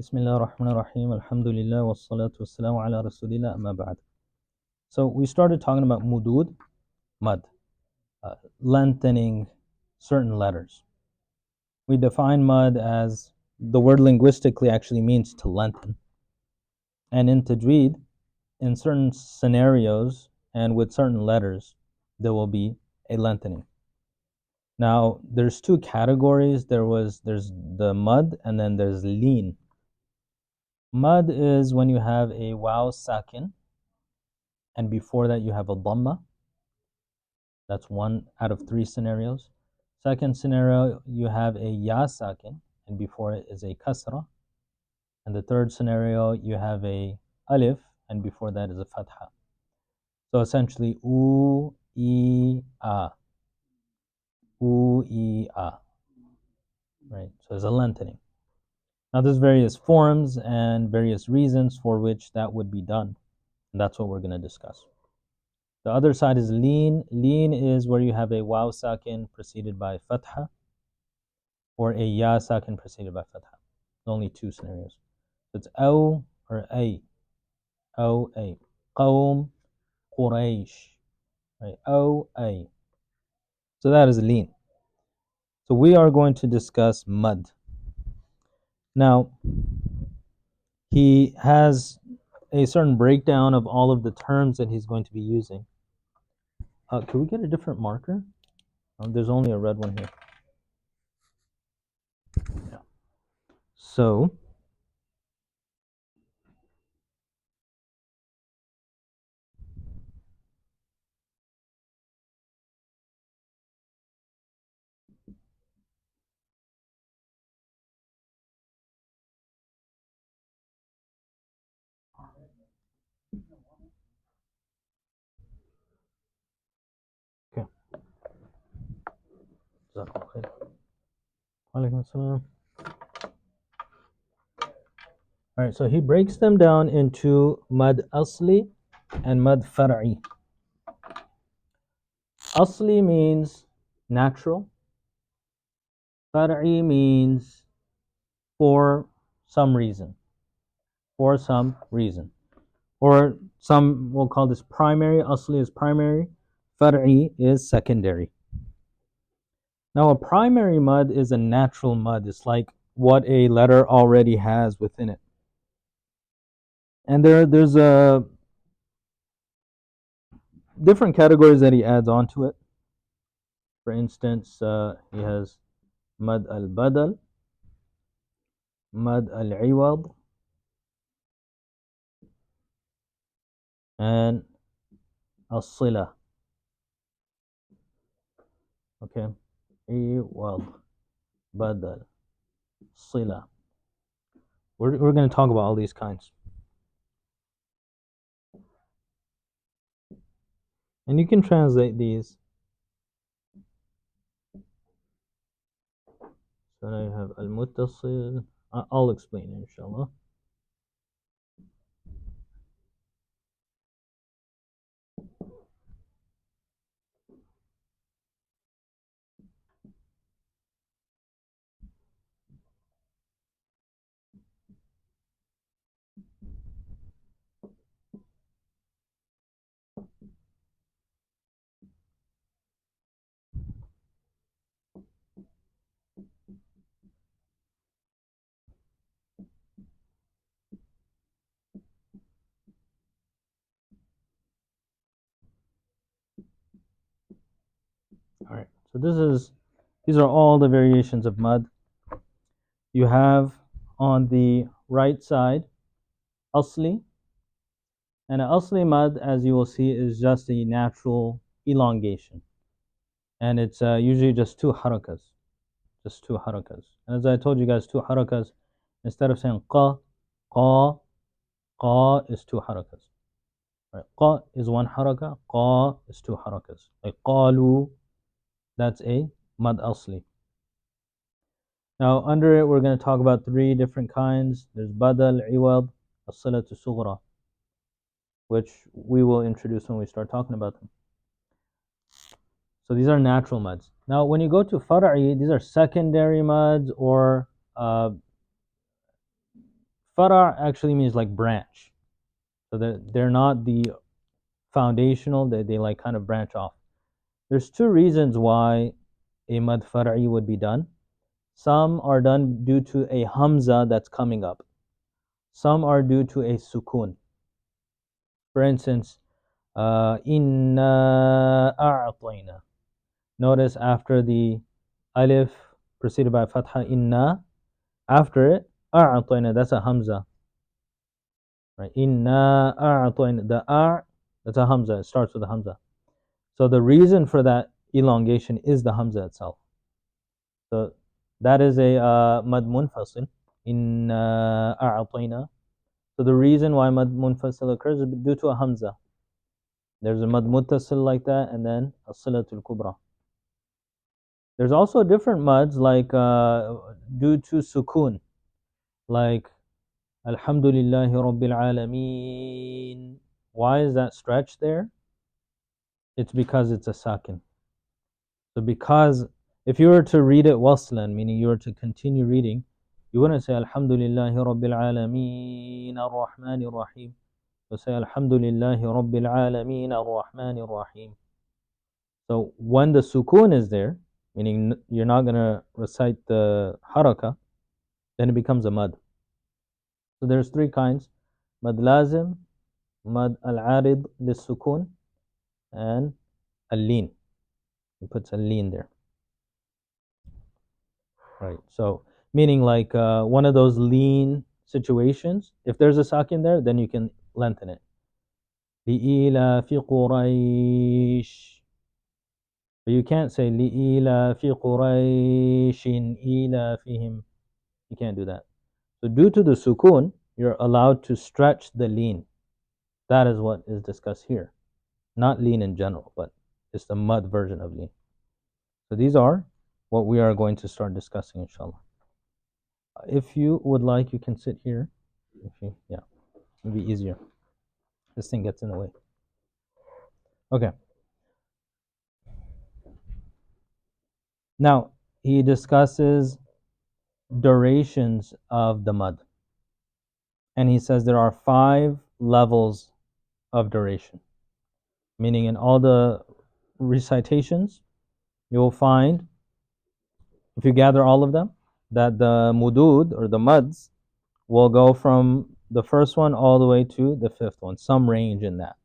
Bismillah ar-Rahman ar-Rahim, alhamdulillah, wa salatu wa salamu ala rasulillah, amma ba'd. So we started talking about mudud, mud, lengthening certain letters. We define mud as the word linguistically actually means to lengthen. And in Tajwid, in certain scenarios and with certain letters, there will be a lengthening. Now, there's two categories. There's the mud and then there's lean. Mud is when you have a waw sakin and before that you have a dhamma. That's one out of three scenarios. Second scenario, you have a ya sakin and before it is a kasra. And the third scenario, you have a alif and before that is a fatha. So essentially, u, I, a. U, I, a. Right? So there's a lengthening. Now there's various forms and various reasons for which that would be done. And that's what we're going to discuss. The other side is lean. Lean is where you have a waw sakin preceded by fatha or a ya sakin preceded by fatha. There's only two scenarios. So it's aw or a. Aw, a. Qawm, Quraysh. Right? Aw, a. So that is lean. So we are going to discuss mud. Now, he has a certain breakdown of all of the terms that he's going to be using. Can we get a different marker? There's only a red one here. Yeah. So, okay. All right, so he breaks them down into mad asli and mad far'i. Asli means natural. Far'i means for some reason. For some reason. Or some will call this primary. Asli is primary. Far'i is secondary. Now, a primary mud is a natural mud. It's like what a letter already has within it. And there's a different categories that he adds onto it. For instance, he has mad al-badal, mad al-iwad, and al-sila. Okay, iwad, badal, sila. We're going to talk about all these kinds. And you can translate these. So now you have al-muttasil. I'll explain it, inshallah. All right, so these are all the variations of mud. You have on the right side asli, and an asli mud, as you will see, is just a natural elongation, and it's usually just two harakas, And as I told you guys, two harakas, instead of saying qa, qa is two harakas. Right? Qa is one haraka, qa is two harakas. Like qalu, that's a mad asli. Now, under it, we're going to talk about three different kinds. There's badal, iwad, as-silatu sughra, which we will introduce when we start talking about them. So these are natural muds. Now, when you go to far'i, these are secondary muds or Fara' actually means like branch. So they're not the foundational, they like kind of branch off. There's two reasons why a mad far'i would be done. Some are done due to a hamza that's coming up. Some are due to a sukun. For instance, inna a'tayna. Notice after the alif preceded by fatha inna, after it a'tayna, that's a hamza. Right? Inna a'tayna, the that's a hamza. It starts with a hamza. So the reason for that elongation is the hamza itself. So that is a mad munfasil in a'tayna. So the reason why mad munfasil occurs is due to a hamza. There's a mad muttasil like that, and then a silatul kubra. There's also different mads like due to sukun, like alhamdulillahi rabbil alameen. Why is that stretch there? It's because it's a sakin. So because if you were to read it waslan, meaning you were to continue reading, you wouldn't say alhamdulillahi rabbil alameen ar-rahmanir rahim. You say alhamdulillahi rabbil alameen ar-rahmanir rahim. So when the sukun is there, meaning you're not going to recite the haraka, then it becomes a mad. So there's three kinds: mad lazim, mad al-arid lis-sukun, and al-lin. He puts al-lin there. Right. So meaning like one of those lean situations. If there's a sakin there, then you can lengthen it. لِإِيلَافِ قُرَيْشٍ. But you can't say لِإِيلَافِ قُرَيْشٍ إِيلَافِهِمْ. You can't do that. So due to the sukun, you're allowed to stretch the lean. That is what is discussed here. Not lean in general, but it's the mud version of lean. So these are what we are going to start discussing, inshallah. If you would like, you can sit here. If you, yeah, it'll be easier. This thing gets in the way. Okay. Now he discusses durations of the mud, and he says there are 5 levels of duration. Meaning, in all the recitations, you will find, if you gather all of them, that the mudud or the muds will go from the first one all the way to the 5th one, some range in that.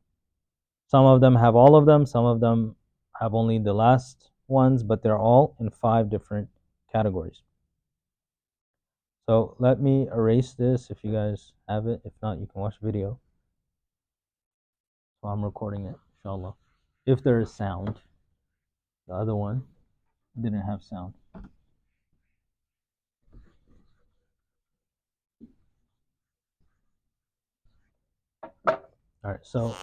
Some of them have all of them, some of them have only the last ones, but they're all in 5 different categories. So let me erase this if you guys have it. If not, you can watch the video. So I'm recording it, inshallah. If there is sound, the other one didn't have sound. All right, so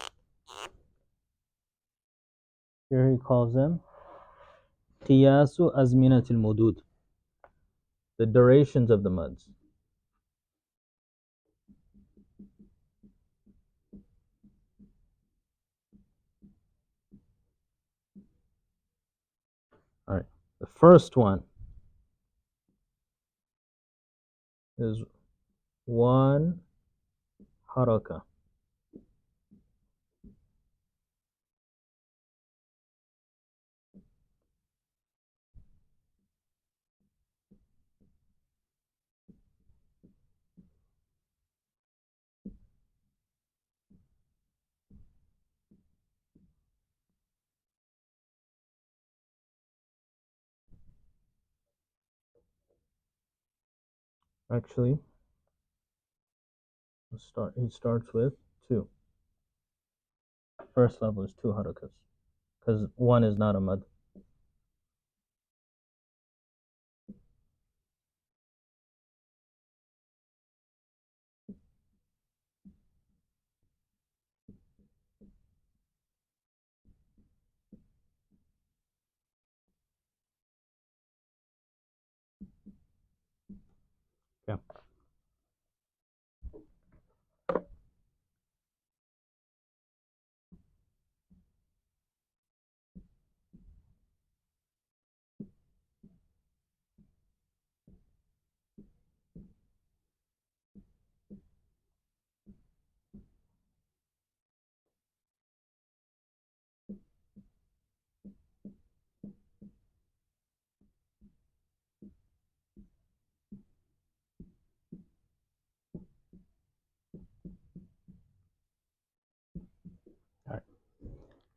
here he calls them qiyasu azminatil mudud, the durations of the muds. All right, the first one is 1 haraka. Actually, he starts with 2. First level is 2 harakas, because 1 is not a mud. Yeah.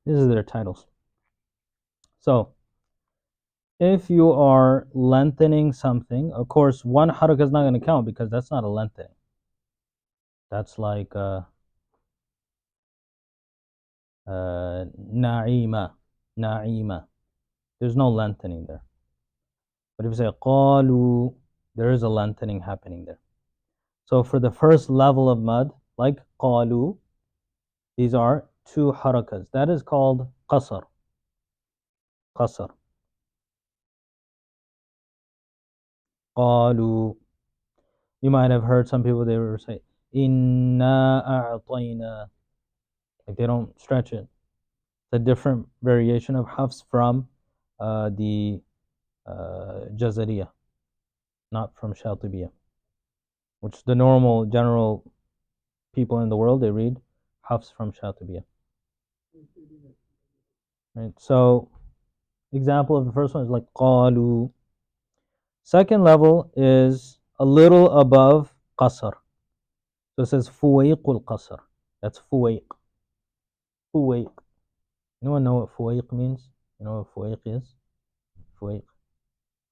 These are their titles. So if you are lengthening something, of course, one haraka is not going to count because that's not a lengthening. That's like na'ima, na'ima. There's no lengthening there. But if you say qalu, there is a lengthening happening there. So for the first level of mad, like qalu, these are two harakas. That is called qasr. Qasr. Qalu. You might have heard some people, they will say, inna a'tayna. Like they don't stretch it. It's a different variation of hafs from the Jazariya, not from Shatibiyya, which the normal general people in the world, they read hafs from Shatibiyya. Right? So example of the first one is like qalu. Second level is a little above qasr. So it says fuwayqul qasr. That's fuwayq. Fuwayq. Anyone know what fuwayq means? You know what fuwayq is? Fuwayq.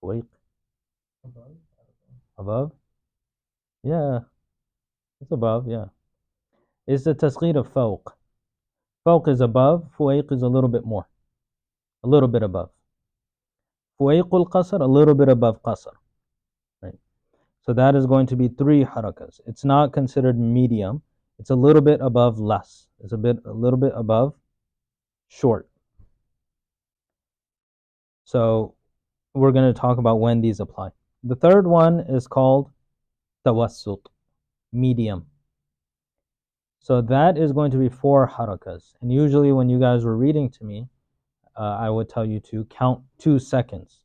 Fuwayq. Above? Yeah, it's above, yeah. It's the tasghir of fawq. Fawq is above, fuwayq is a little bit more. A little bit above. Fuwayqul qasr, a little bit above qasr. Right. So that is going to be 3 harakas. It's not considered medium. It's a little bit above less. It's a little bit above short. So we're going to talk about when these apply. The third one is called tawassut, medium. So that is going to be 4 harakas. And usually when you guys were reading to me, I would tell you to count 2 seconds.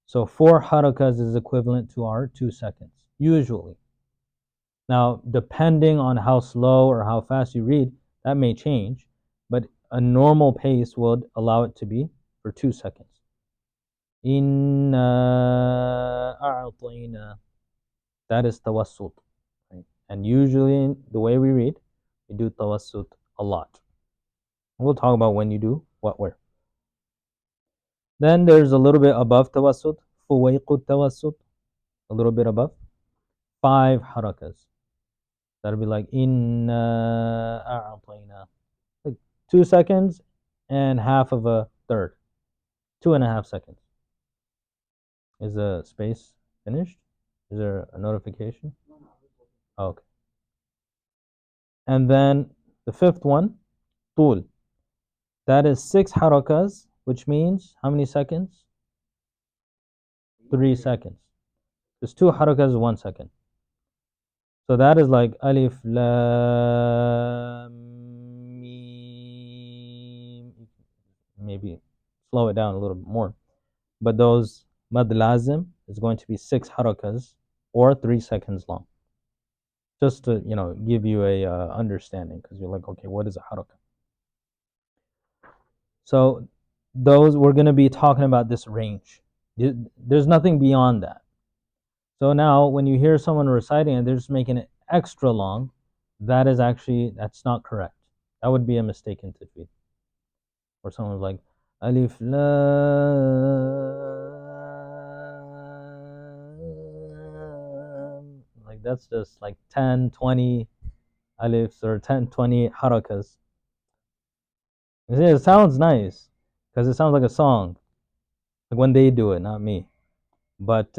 So 4 harakas is equivalent to our 2 seconds, usually. Now, depending on how slow or how fast you read, that may change, but a normal pace would allow it to be for 2 seconds. Inna a'tayna. That is tawassut. Right? And usually, the way we read, we do tawassut a lot. We'll talk about when you do what where. Then there's a little bit above tawassut, fuwayqut tawassut, a little bit above. 5 harakas. That'll be like inna a'tayna. Like 2 seconds and half of a third. 2.5 seconds. Is the space finished? Is there a notification? Oh, okay. And then the 5th one, tul. That is 6 harakas, which means how many seconds? 3 seconds. There's 2 harakas, 1 second. So that is like alif, lam, mim. Maybe slow it down a little bit more. But those mad lazim is going to be 6 harakas or 3 seconds long. Just to give you a understanding, because you're like, okay, what is a haraka? So those we're going to be talking about this range. There's nothing beyond that. So now when you hear someone reciting and they're just making it extra long, that's not correct. That would be a mistake in tajweed. Or someone's like alif lam, like that's just like 10, 20 alifs or 10, 20 harakas. It sounds nice because it sounds like a song, like when they do it, not me. But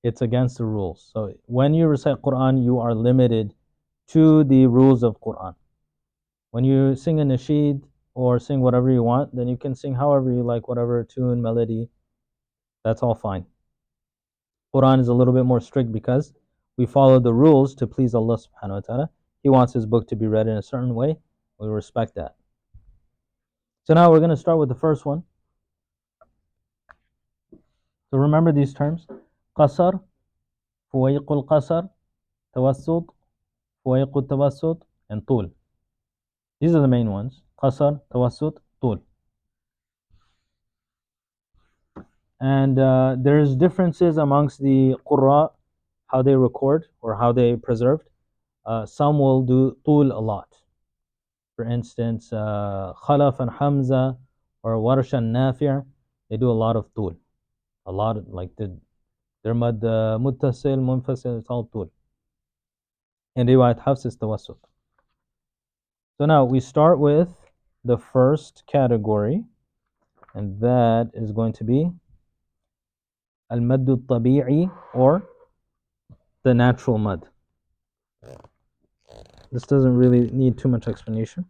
it's against the rules. So when you recite Quran, you are limited to the rules of Quran. When you sing a nasheed or sing whatever you want, then you can sing however you like, whatever tune, melody. That's all fine. Quran is a little bit more strict because we follow the rules to please Allah subhanahu wa ta'ala. He wants his book to be read in a certain way. We respect that. So now we're going to start with the first one. So remember these terms: qasr, fuwayqul qasr, tawassut, fuwayqul tawassut, and tul. These are the main ones: qasr, tawassut, tul. And there's differences amongst the qurra, how they record or how they preserved. Some will do tul a lot. For instance, Khalaf and Hamza or Warsh and Nafi', they do a lot of tul. A lot of, like their mad muttasil, munfasil, it's all tul. In riwayat Hafs is tawassut. So now we start with the first category, and that is going to be al-maddu tabi'i, or the natural mud. This doesn't really need too much explanation.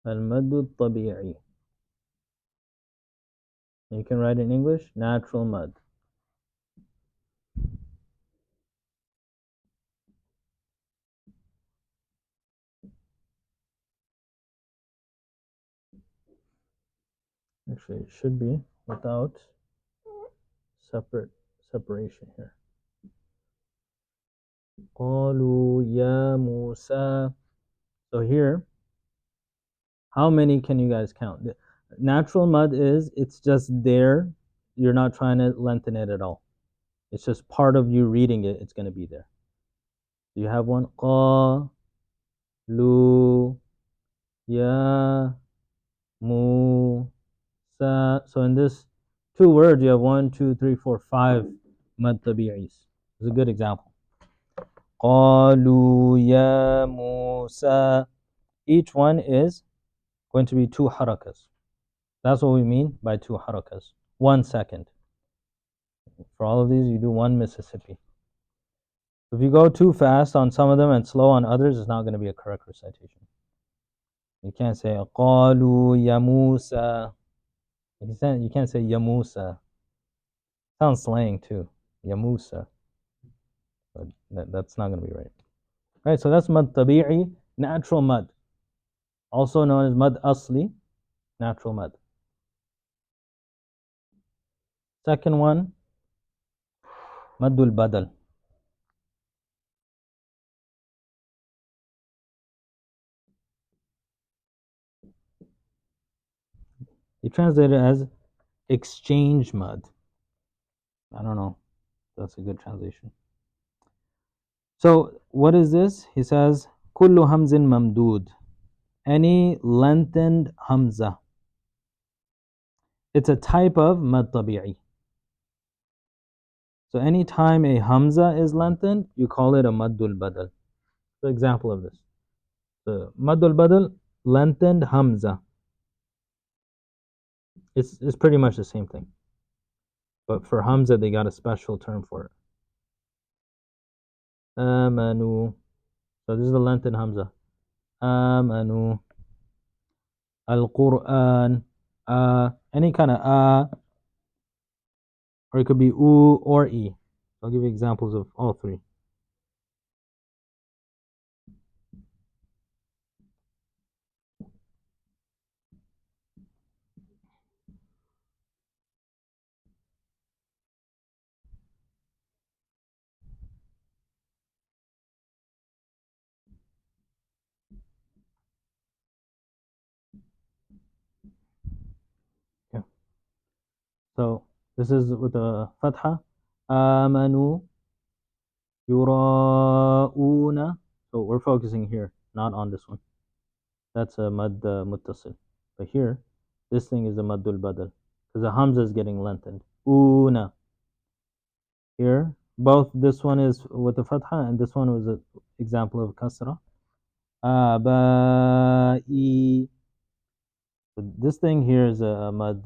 Al-maddu tabi'i. You can write in English, natural mud. Actually, it should be without separation here. قالوا يا موسى. So here, how many can you guys count? Natural mud is, it's just there. You're not trying to lengthen it at all. It's just part of you reading it. It's going to be there. Do you have one? قالوا يا موسى. So in this 2 words, you have 1, 2, 3, 4, 5 mad tabi'is. It's a good example. قالوا يا موسى. Each one is going to be 2 harakas. That's what we mean by 2 harakas. 1 second. For all of these, you do 1 Mississippi. If you go too fast on some of them and slow on others, it's not going to be a correct recitation. You can't say قالوا يا موسى. You can't say ya Musa. Sounds slang too. Ya Musa. But that's not going to be right. Right, so that's mad tabi'i, natural mud. Also known as mad asli, natural mud. Second one, maddul badal. He translated it as exchange mud. I don't know. That's a good translation. So what is this? He says, kullu hamzin mamdud. Any lengthened hamza. It's a type of mad tabi'i. So anytime a hamza is lengthened, you call it a maddul badal. The example of this. The maddul badal, lengthened hamza. It's pretty much the same thing. But for hamza, they got a special term for it. Amanu. So this is the lengthened hamza. Amanu. Al-Qur'an. Any kind of or it could be u or e. I'll give you examples of all 3. Okay. So this is with a fatha. Amanu yura'una. So we're focusing here, not on this one. That's a mad muttasil. But here, this thing is a maddul badal, because the hamza is getting lengthened. Una. Here, both this one is with a fatha and this one was an example of kasra. Abai. So this thing here is a mad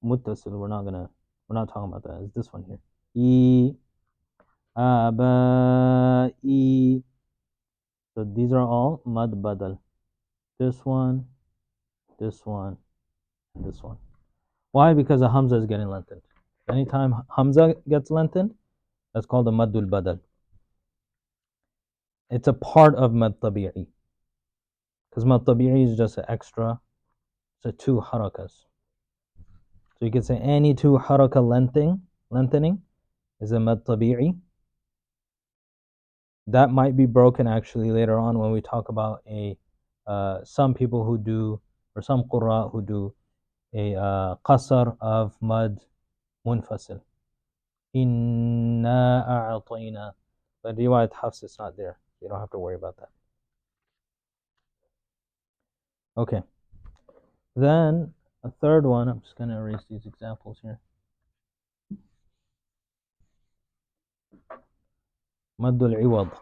muttasil. We're not talking about that. It's this one here. E. Abai. So these are all mad badal. This one, and this one. Why? Because the hamza is getting lengthened. Anytime hamza gets lengthened, that's called a maddul badal. It's a part of mad tabi'i. Because mad tabi'i is just an extra, it's a 2 harakas. So you can say any 2 haraka lengthening is a mad tabi'i. That might be broken actually later on when we talk about some people who do, or some qurra who do a qasr of mad munfasil. إِنَّا أَعْطَيْنَا. But riwayat Hafs is not there. You don't have to worry about that. Okay. Then a third one, I'm just going to erase these examples here. Maddul Iwad.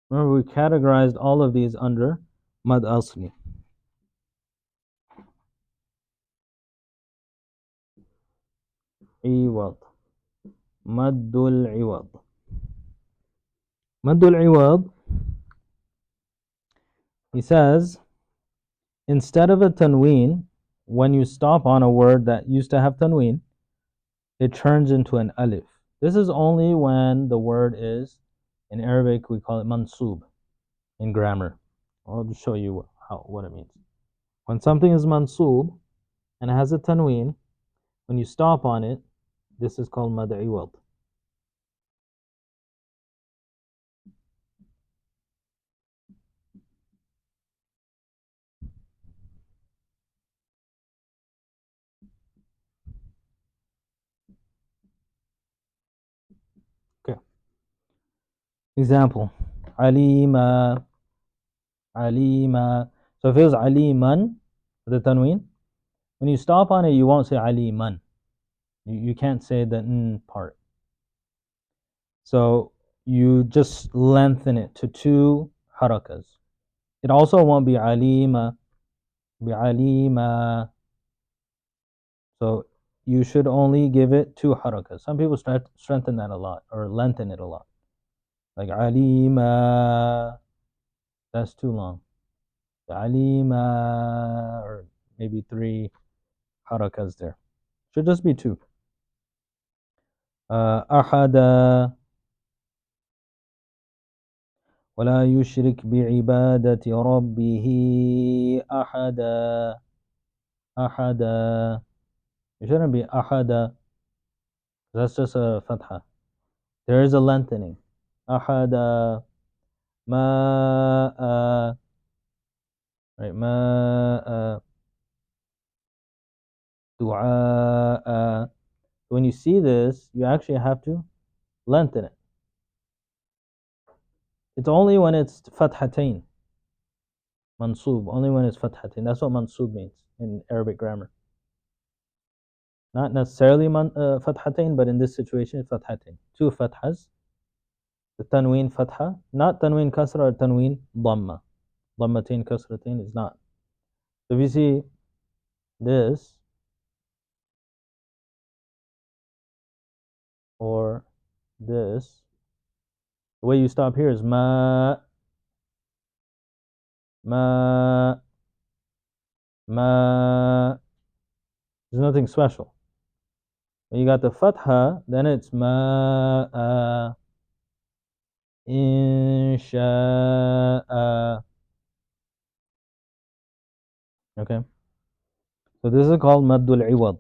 Remember, we categorized all of these under Mad Asli. Iwad. Maddul Iwad. Maddul Iwad, he says, instead of a tanween, when you stop on a word that used to have tanween, it turns into an alif. This is only when the word is, in Arabic we call it mansub in grammar. I'll just show you what it means. When something is mansub and it has a tanween, when you stop on it, this is called mad iwad. Okay. Example. Alima. Alima. So if it was aliman, the tanween, when you stop on it, you won't say aliman. You can't say the n part. So you just lengthen it to 2 harakas. It also won't be alima, be alima. So you should only give it 2 harakas. Some people strengthen that a lot or lengthen it a lot. Like alima, that's too long. Alima, or maybe 3 harakas there. Should just be 2. Ahada. ولا يشرك بعبادة ربه أحدا. أحدا. It shouldn't be أحدا. That's just a fatha. There is a lengthening. أحدا. ماء. Right. ماء. دعاء. When you see this, you actually have to lengthen it. It's only when it's fathatain. Mansub. Only when it's fathatain. That's what mansub means in Arabic grammar. Not necessarily fathatain, but in this situation, it's fathatain. 2 fathas. The tanween fatha, not tanween kasra or tanween dhamma. Dhammatain kasratain is not. So if you see this, or this, the way you stop here is ma, ma, ma. There's nothing special. When you got the fatha, then it's ma, insha'a. Okay. So this is called maddul iwad.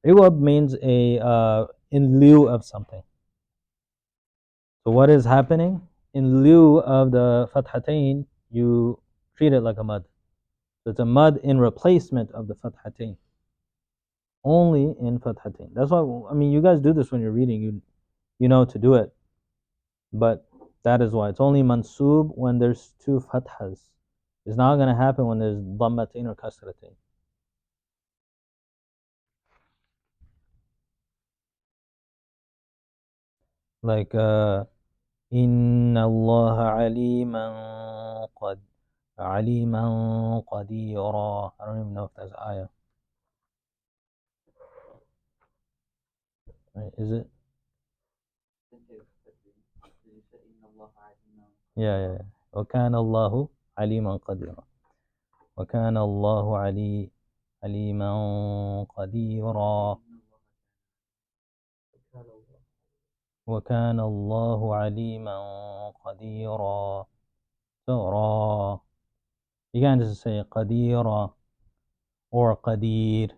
Iwad means in lieu of something. So what is happening? In lieu of the fathatain, you treat it like a mud. So it's a mud in replacement of the fathatain. Only in fathatain. That's why, I mean, you guys do this when you're reading. You know to do it. But that is why. It's only mansub when there's 2 fathas. It's not going to happen when there's dhammatain or kasratain. Like, إن الله عليما قديرا. I don't even know if that's ayah. Right, is it? Yeah. وكان الله عليما قديرا. وكان الله عليما قديرا. وكان الله عليما قديرا. So ra. You can't just say قديرا or قدير.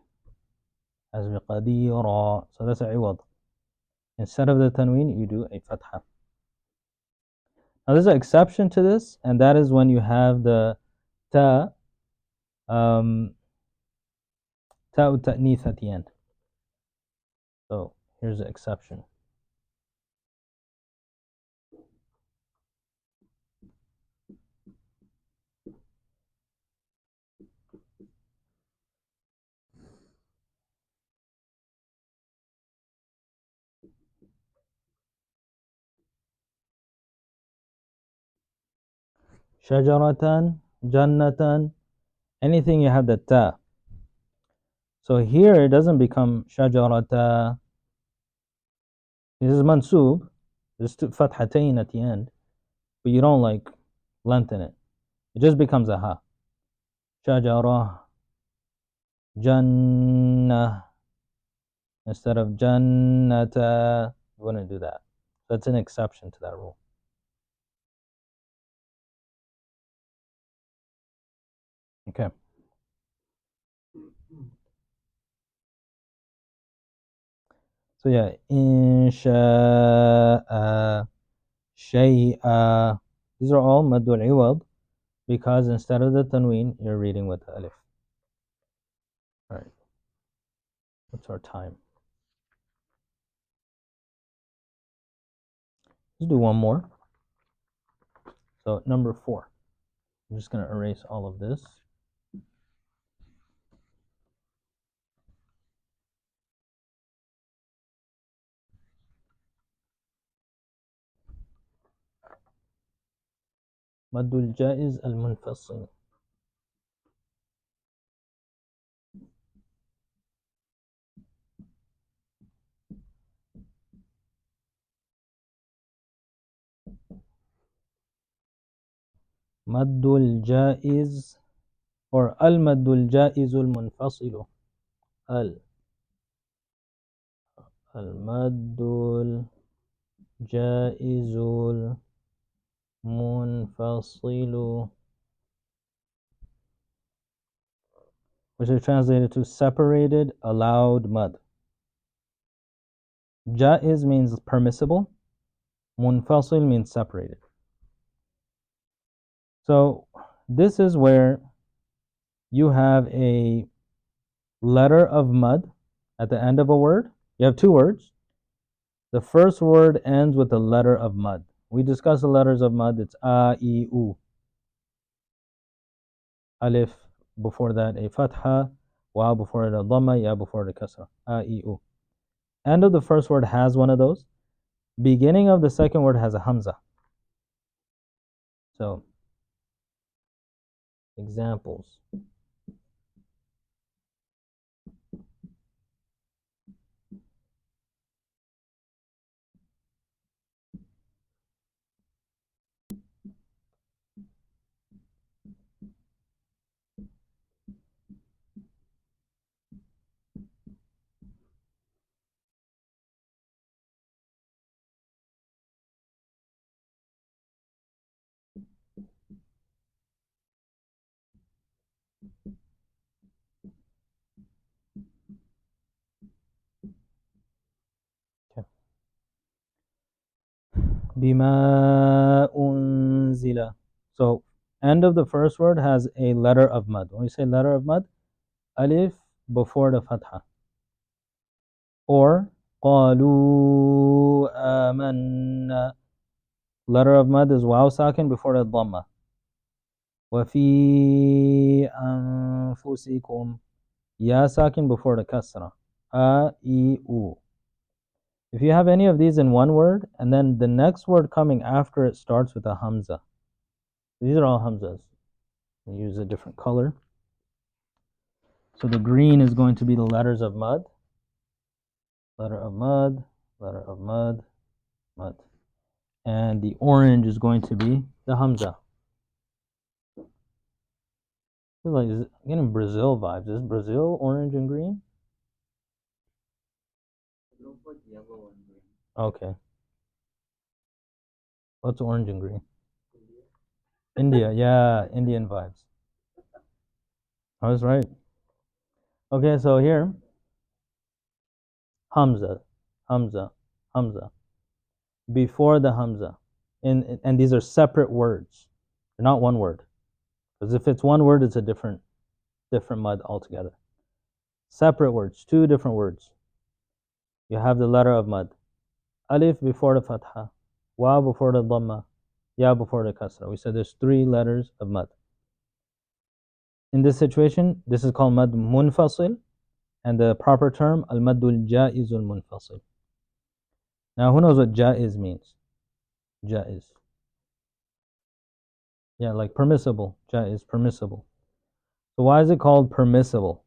As be قديرا. So that's a iwad. Instead of the tanween, you do a fatha. Now there's an exception to this, and that is when you have the ta'u ta'nith at the end. So here's the exception. Shajaratan, jannatan, anything you have the ta. So here it doesn't become shajarata. This is mansub. There's two fathatayn at the end, but you don't like lengthen it. It just becomes a ha. Shajara, jannah, instead of jannata. You wouldn't do that. That's an exception to that rule. Okay. So yeah, insha'a, shay'a. These are all madul iwad because instead of the tanween, you're reading with the alif. All right. What's our time? Let's do one more. So number 4. I'm just going to erase all of this. Maddul jaiz al-munfasil. Maddul jaiz or al-maddul jaizul munfasilu. Al-maddul jaizul munfasilu, which is translated to separated allowed mad. Jaiz means permissible. Munfasil means separated. So this is where you have a letter of mud at the end of a word. You have two words. The first word ends with a letter of mud. We discussed the letters of mud. It's a, I, u. Alif before that a fatha, waw before it a dhamma, ya before it a kasra. A, I, u. End of the first word has one of those. Beginning of the second word has a hamza. So, examples. Okay. Bima unzila. So, end of the first word has a letter of mud. When we say letter of mud, alif before the fatha. Or قالوا آمنا. Letter of mud is waw sakin before the dhamma. وفي أنفسكم. Ya sakin before the kasra. A, I, u. If you have any of these in one word, and then the next word coming after it starts with a hamza. These are all hamzas. We use a different color. So the green is going to be the letters of mud. Letter of mud, letter of mud, mud. And the orange is going to be the hamza. I feel like I'm getting Brazil vibes. Is Brazil orange and green? It looks like yellow and green. Okay. What's orange and green? India, yeah, Indian vibes. I was right. Okay, so here, Hamza, Hamza, Hamza. Before the Hamza. And these are separate words. They're not one word. Because if it's one word, it's a different mud altogether. Separate words, two different words. you have the letter of mad. Alif before the fatha, waw before the dhamma, ya before the kasra. We said there's 3 letters of mad. In this situation, this is called mad munfasil, and the proper term, al-maddul jaizul munfasil. Now, who knows what jaiz means? Jaiz. Yeah, like permissible. Jaiz, permissible. So why is it called permissible?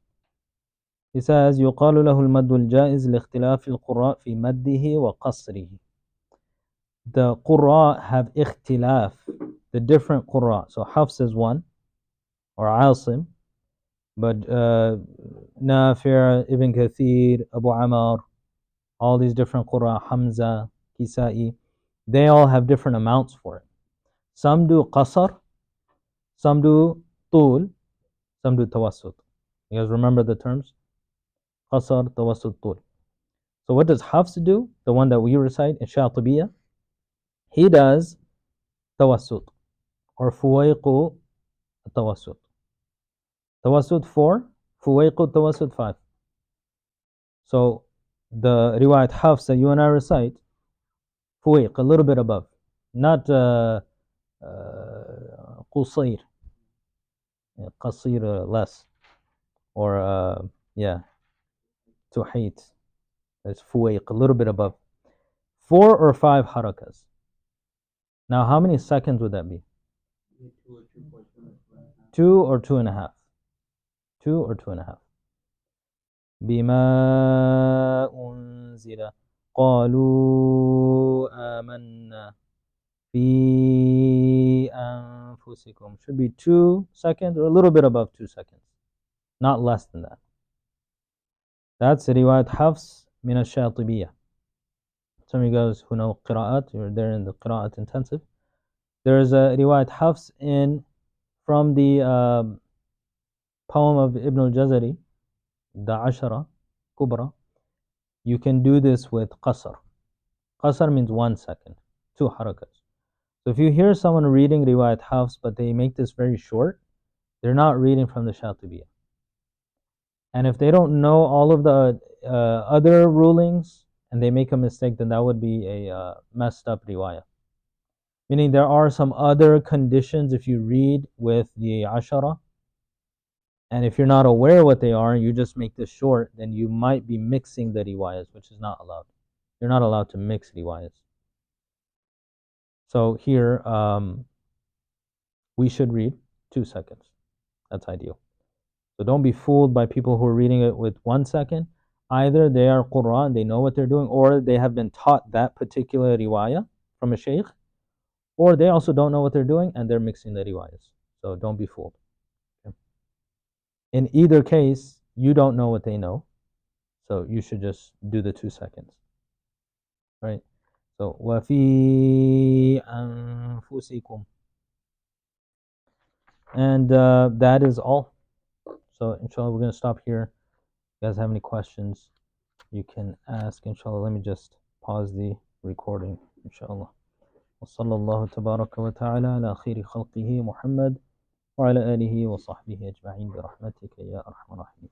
He says, يقال له المد الجائز لاختلاف القراء في مده وقصره. The qurra have ikhtilaf, the different qurra. So Hafs is one, or Asim, but Nafi', Ibn Kathir, Abu Amr, all these different qurra, Hamza, Kisa'i, they all have different amounts for it. Some do qasr, some do tul, some do tawassut. You guys remember the terms? Qasr, tawassut, tul. So what does Hafs do? The one that we recite in Shatibiyah? He does tawassut, or fuwayqu tawassut. Tawassut 4, fuwayqu tawassut 5. So the riwayat Hafs that you and I recite, fuwayq, a little bit above. Not qusayr, qasir less. Or yeah, tuhayt. That's fuwayq, a little bit above. 4 or 5 harakas. Now how many seconds would that be? 2 or 2.5. 2 or 2.5. بما أنزل قالوا آمنا في أنفسكم. Should be 2 seconds or a little bit above 2 seconds. Not less than that. That's riwayat Hafs min al-Shatibiyah. Some of you guys who know qira'at, you're there in the qira'at intensive. There is a riwayat Hafs from the poem of Ibn al-Jazari, the Ashara Kubra. You can do this with qasr. Qasr means 1 second, 2 harakas. So if you hear someone reading riwayat Hafs, but they make this very short, they're not reading from the Shatibiyah. And if they don't know all of the other rulings and they make a mistake, then that would be a messed up riwayah. Meaning there are some other conditions if you read with the Ashara, and if you're not aware what they are, you just make this short, then you might be mixing the riwayahs, which is not allowed. You're not allowed to mix riwayahs. So here, we should read 2 seconds. That's ideal. So don't be fooled by people who are reading it with 1 second. Either they are Quran, they know what they're doing, or they have been taught that particular riwayah from a sheikh, or they also don't know what they're doing and they're mixing the riwayahs. So don't be fooled. Okay. In either case, you don't know what they know, so you should just do the 2 seconds. Right? So وَفِي أَنفُسِكُمْ. And that is all. So inshallah, we're going to stop here. If you guys have any questions, you can ask. Inshallah, let me just pause the recording. Inshallah. وصلى الله تبارك وتعالى على خير خلقه محمد وعلى آله وصحبه أجمعين برحمتك يا أرحم الراحمين.